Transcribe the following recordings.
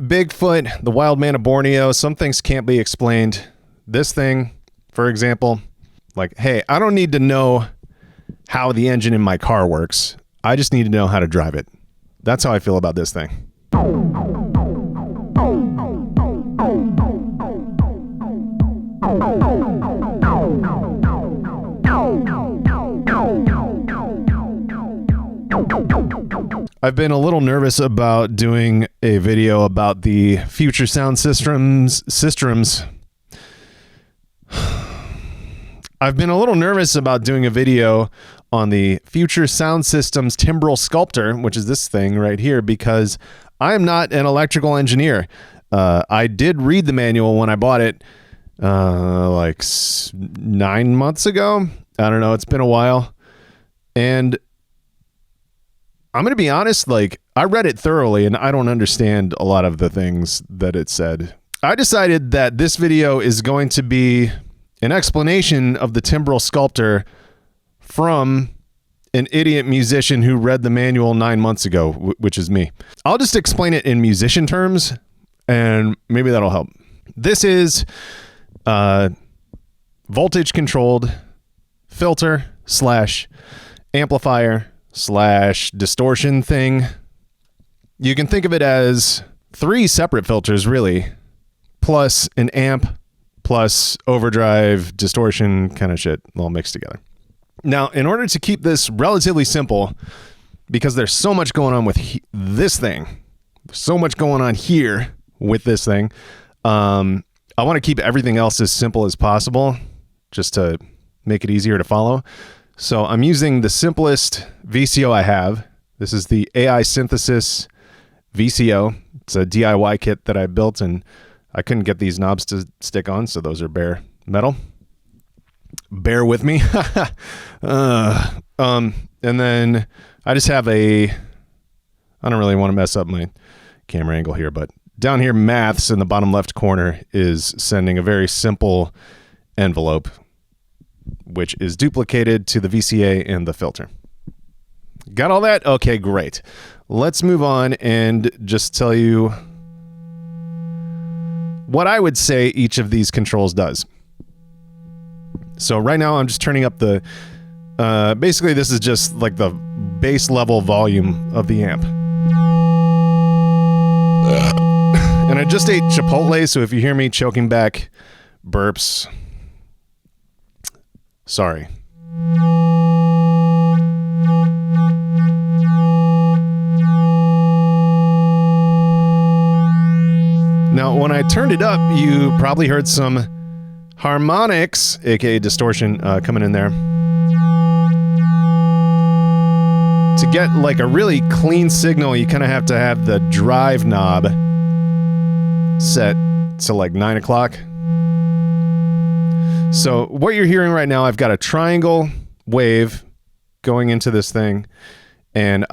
Bigfoot, the wild man of Borneo, some things can't be explained. This thing, for example, like, hey, I don't need to know how the engine in my car works. I just need to know how to drive it. That's how I feel about this thing. I've been a little nervous about doing a video about the future sound systems. I've been a little nervous about doing a video on the future sound systems Timbral Sculptor, which is this thing right here, because I am not an electrical engineer. I did read the manual when I bought it like 9 months ago. I don't know. It's been a while. And I'm going to be honest, like, I read it thoroughly and I don't understand a lot of the things that it said. I decided that this video is going to be an explanation of the Timbral Sculptor from an idiot musician who read the manual 9 months ago, which is me. I'll just explain it in musician terms and maybe that'll help. This is voltage controlled filter / amplifier / distortion thing. You can think of it as 3 separate filters really, plus an amp, plus overdrive, distortion kind of shit all mixed together. Now, in order to keep this relatively simple, because there's so much going on with this thing, so much going on here with this thing, I want to keep everything else as simple as possible just to make it easier to follow. So I'm using the simplest VCO I have. This is the AI Synthesis VCO. It's a DIY kit that I built and I couldn't get these knobs to stick on, so those are bare metal. Bear with me. And then I just have I don't really want to mess up my camera angle here, but down here, maths in the bottom left corner is sending a very simple envelope, which is duplicated to the VCA and the filter. Got all that? Okay, great. Let's move on and just tell you what I would say each of these controls does. So right now I'm just turning up the, basically this is just like the base level volume of the amp. And I just ate Chipotle, so if you hear me choking back burps, sorry. Now, when I turned it up, you probably heard some harmonics, aka distortion, coming in there. To get like a really clean signal, you kind of have to have the drive knob set to like 9 o'clock. So what you're hearing right now, I've got a triangle wave going into this thing, and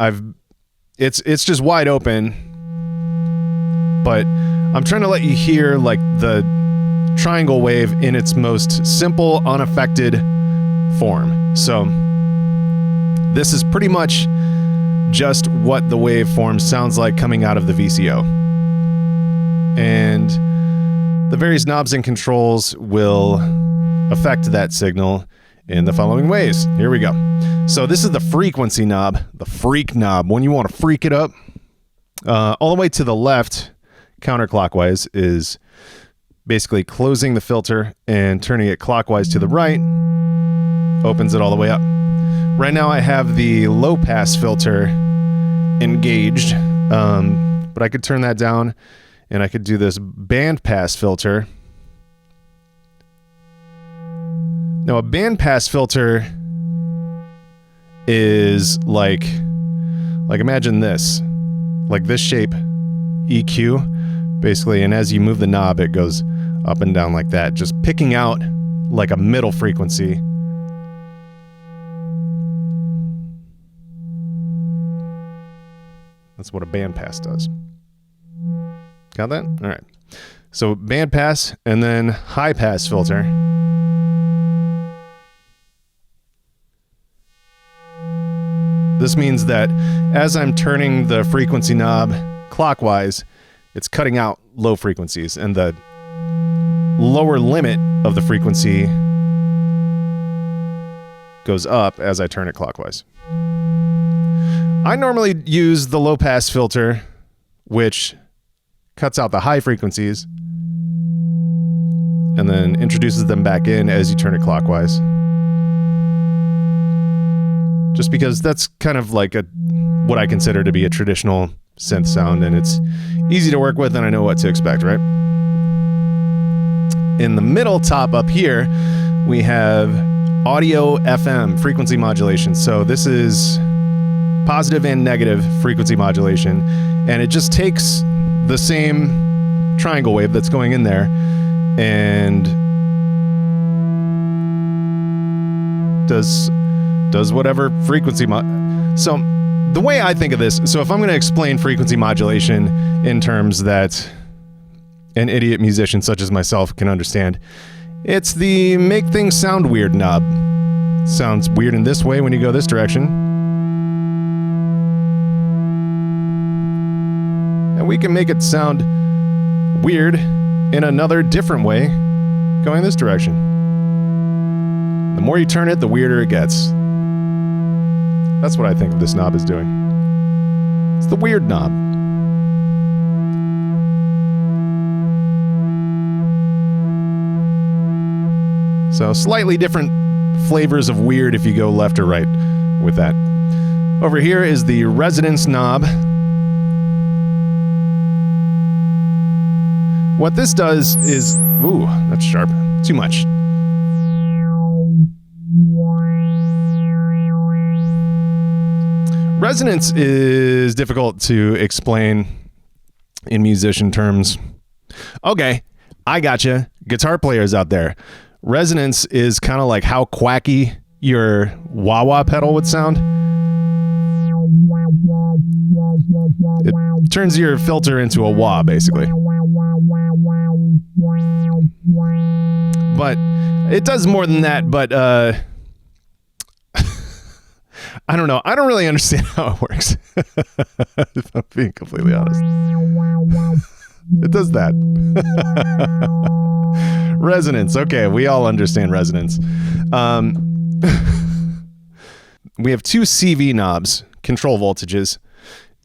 it's just wide open, but I'm trying to let you hear like the triangle wave in its most simple, unaffected form. So this is pretty much just what the waveform sounds like coming out of the VCO. And the various knobs and controls will affect that signal in the following ways. Here we go. So this is the frequency knob, the freak knob, when you want to freak it up. All the way to the left, counterclockwise, is basically closing the filter and turning it clockwise to the right, opens it all the way up. Right now I have the low pass filter engaged, but I could turn that down and I could do this band pass filter. Now a band pass filter is like imagine this, like this shape, EQ, basically, and as you move the knob, it goes up and down like that, just picking out like a middle frequency. That's what a band pass does. Got that? All right. So band pass and then high pass filter. This means that as I'm turning the frequency knob clockwise, it's cutting out low frequencies, and the lower limit of the frequency goes up as I turn it clockwise. I normally use the low pass filter, which cuts out the high frequencies and then introduces them back in as you turn it clockwise. Just because that's kind of like what I consider to be a traditional synth sound, and it's easy to work with and I know what to expect, right? In the middle top up here, we have audio FM, frequency modulation. So this is positive and negative frequency modulation, and it just takes the same triangle wave that's going in there and does whatever frequency so the way I think of this, so if I'm going to explain frequency modulation in terms that an idiot musician such as myself can understand, it's the make things sound weird knob. Sounds weird in this way when you go this direction, and we can make it sound weird in another different way going this direction. The more you turn it, the weirder it gets. That's what I think of this knob is doing. It's the weird knob. So slightly different flavors of weird if you go left or right with that. Over here is the resonance knob. What this does is, ooh, that's sharp. Too much. Resonance is difficult to explain in musician terms. Okay, I gotcha. Guitar players out there. Resonance is kind of like how quacky your wah-wah pedal would sound. It turns your filter into a wah, basically. But it does more than that, but I don't know. I don't really understand how it works. If I'm being completely honest. It does that. Resonance. Okay, we all understand resonance. We have two CV knobs, control voltages,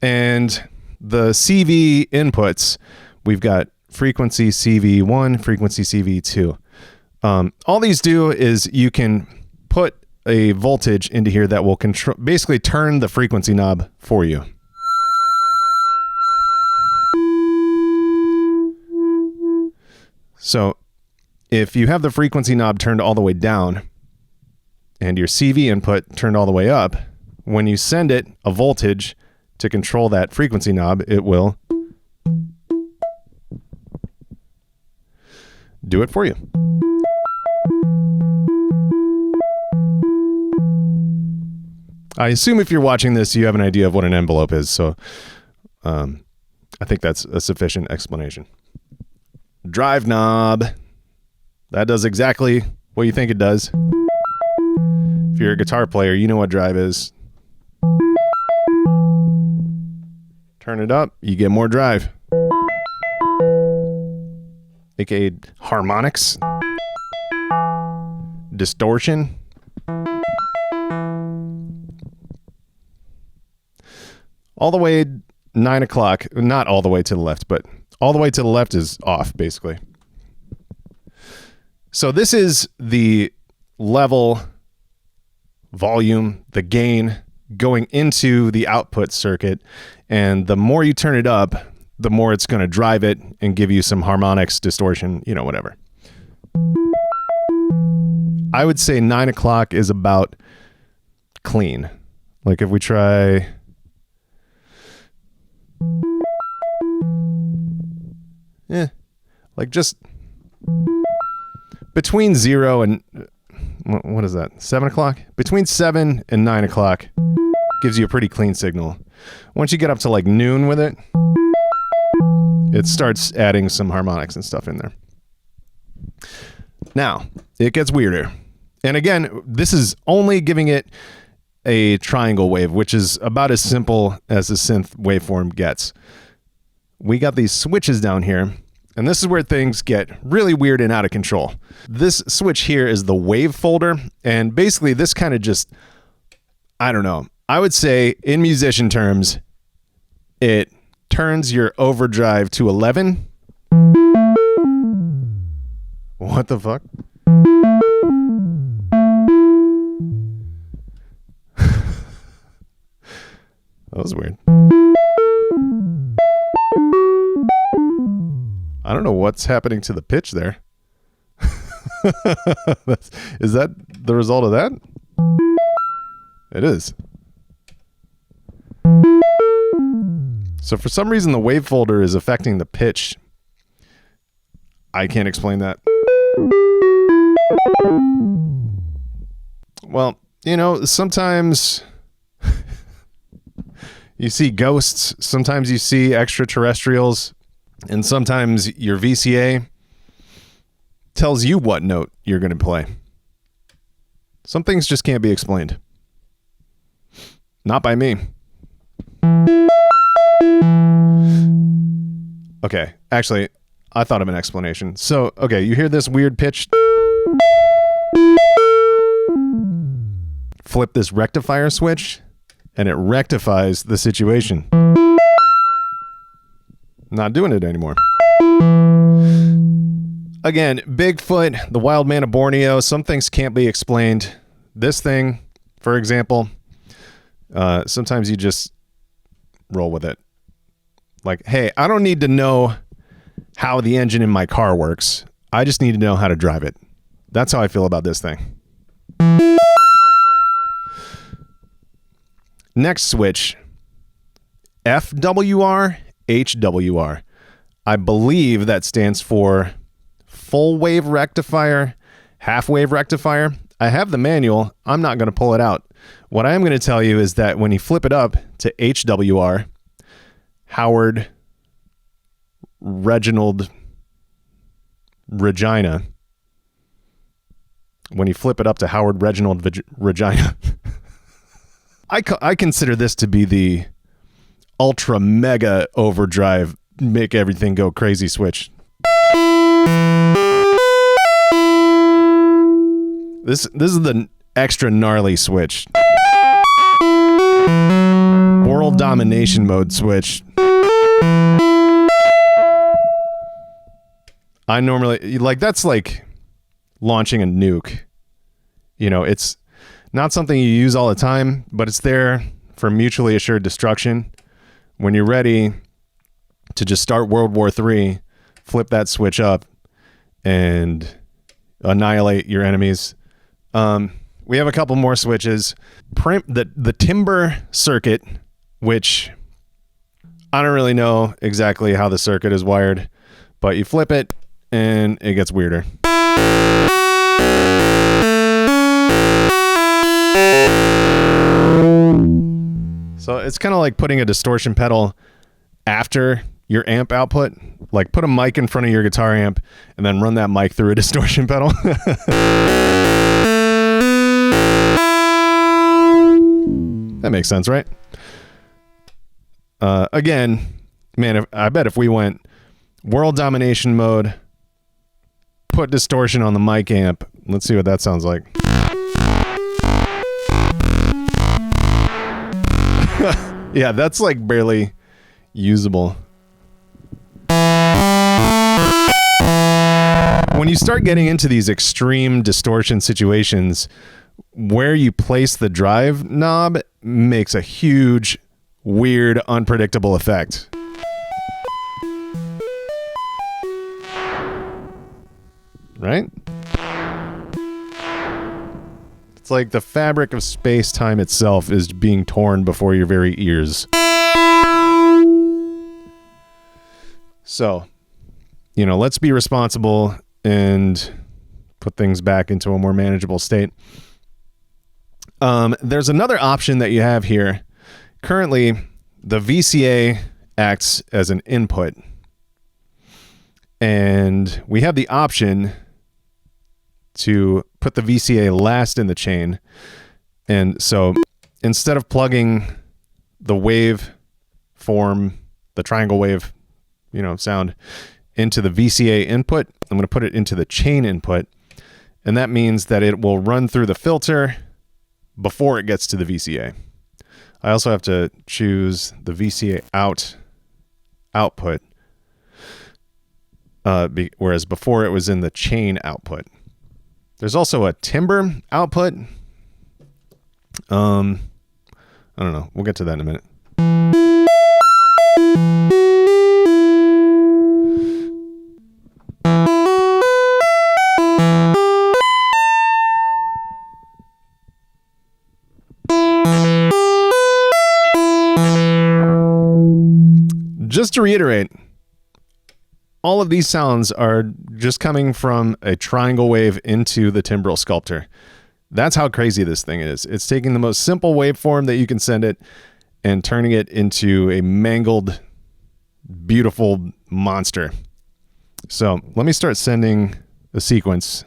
and the CV inputs, we've got frequency CV1, frequency CV2. All these do is you can put a voltage into here that will control, basically turn the frequency knob for you. So if you have the frequency knob turned all the way down and your CV input turned all the way up, when you send it a voltage to control that frequency knob, it will do it for you. I assume if you're watching this, you have an idea of what an envelope is, so I think that's a sufficient explanation. Drive knob. That does exactly what you think it does. If you're a guitar player, you know what drive is. Turn it up, you get more drive. AKA harmonics. Distortion. All the way 9 o'clock, not all the way to the left, but all the way to the left is off, basically. So this is the level, volume, the gain going into the output circuit. And the more you turn it up, the more it's going to drive it and give you some harmonics, distortion, you know, whatever. I would say 9 o'clock is about clean. Like if we try... like just between 0 and what is that? 7 o'clock? Between 7 and 9 o'clock gives you a pretty clean signal. Once you get up to like noon with it, it starts adding some harmonics and stuff in there. Now, it gets weirder. And again, this is only giving it a triangle wave, which is about as simple as a synth waveform gets. we got these switches down here, and this is where things get really weird and out of control. This switch here is the wave folder, and basically this kind of just, I don't know, I would say in musician terms, it turns your overdrive to 11. What the fuck? That was weird. I don't know what's happening to the pitch there. Is that the result of that? It is. So for some reason, the wave folder is affecting the pitch. I can't explain that. Well, you know, sometimes you see ghosts, sometimes you see extraterrestrials, and sometimes your VCA tells you what note you're going to play. Some things just can't be explained. Not by me. Okay, actually, I thought of an explanation. So, okay, you hear this weird pitch? Flip this rectifier switch, and it rectifies the situation. Not doing it anymore. Again, Bigfoot, the wild man of Borneo, some things can't be explained. This thing, for example, sometimes you just roll with it. Like, hey, I don't need to know how the engine in my car works. I just need to know how to drive it. That's how I feel about this thing. Next switch, FWR, HWR. I believe that stands for full wave rectifier, half wave rectifier. I have the manual. I'm not going to pull it out. What I am going to tell you is that when you flip it up to HWR, Howard Reginald Regina, when you flip it up to Howard Reginald Regina, I consider this to be the ultra mega overdrive, make everything go crazy switch. This is the extra gnarly switch. World domination mode switch. I normally, like, that's like launching a nuke. You know, it's not something you use all the time, but it's there for mutually assured destruction. When you're ready to just start World War III, flip that switch up and annihilate your enemies. We have a couple more switches. The timber circuit, which I don't really know exactly how the circuit is wired, but you flip it and it gets weirder. So it's kind of like putting a distortion pedal after your amp output. Like put a mic in front of your guitar amp and then run that mic through a distortion pedal. That makes sense, right? Again, man, I bet if we went world domination mode, put distortion on the mic amp, let's see what that sounds like. Yeah, that's like barely usable. When you start getting into these extreme distortion situations, where you place the drive knob makes a huge, weird, unpredictable effect. Right? It's like the fabric of space-time itself is being torn before your very ears. So, you know, let's be responsible and put things back into a more manageable state. There's another option that you have here. Currently, the VCA acts as an input. And we have the option to put the VCA last in the chain. And so instead of plugging the wave form, the triangle wave sound into the VCA input. I'm going to put it into the chain input, and that means that it will run through the filter before it gets to the VCA. I also have to choose the VCA output, whereas before it was in the chain output. There's also a timbre output. I don't know. We'll get to that in a minute. Just to reiterate, all of these sounds are just coming from a triangle wave into the Timbral Sculptor. That's how crazy this thing is. It's taking the most simple waveform that you can send it and turning it into a mangled, beautiful monster. So let me start sending the sequence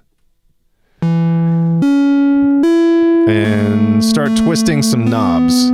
and start twisting some knobs.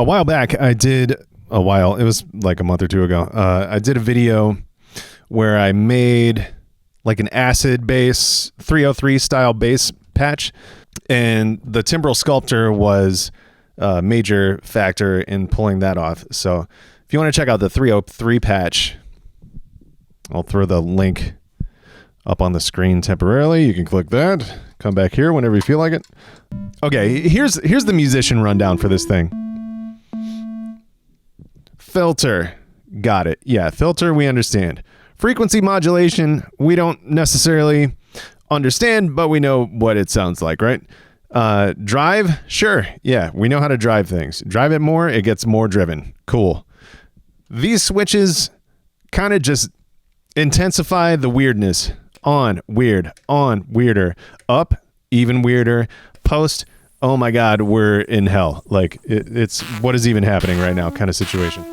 A while back, it was like a month or two ago, I did a video where I made like an acid bass, 303 style bass patch, and the Timbral Sculptor was a major factor in pulling that off. So if you want to check out the 303 patch, I'll throw the link up on the screen temporarily. You can click that, come back here whenever you feel like it. Okay, here's the musician rundown for this thing. Filter, got it. Yeah, filter, we understand. Frequency modulation, we don't necessarily understand, but we know what it sounds like, right? Drive, sure. Yeah, we know how to drive things. Drive it more, it gets more driven. Cool. These switches kind of just intensify the weirdness. On, weird. On, weirder. Up, even weirder. Post, oh my God, we're in hell. Like, it's what is even happening right now kind of situation.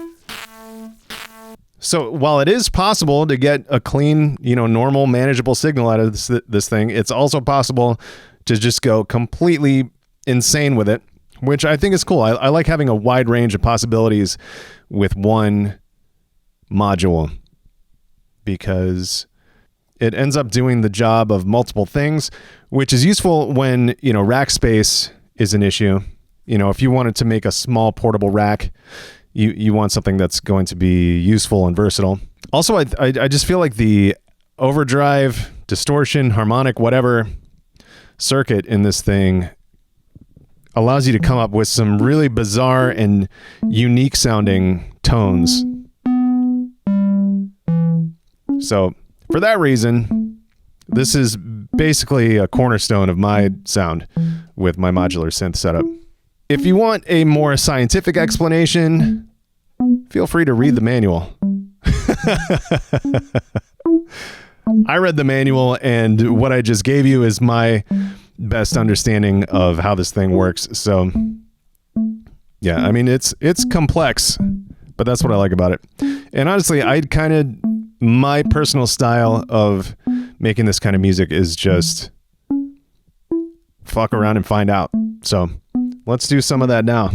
So while it is possible to get a clean, normal, manageable signal out of this thing, it's also possible to just go completely insane with it, which I think is cool. I like having a wide range of possibilities with one module because it ends up doing the job of multiple things, which is useful when, rack space is an issue. If you wanted to make a small portable rack, you want something that's going to be useful and versatile. Also, I just feel like the overdrive, distortion, harmonic, whatever circuit in this thing allows you to come up with some really bizarre and unique sounding tones. So for that reason, this is basically a cornerstone of my sound with my modular synth setup. If you want a more scientific explanation, feel free to read the manual. I read the manual, and what I just gave you is my best understanding of how this thing works. So, yeah, I mean, it's complex, but that's what I like about it. And honestly, my personal style of making this kind of music is just fuck around and find out. So let's do some of that now.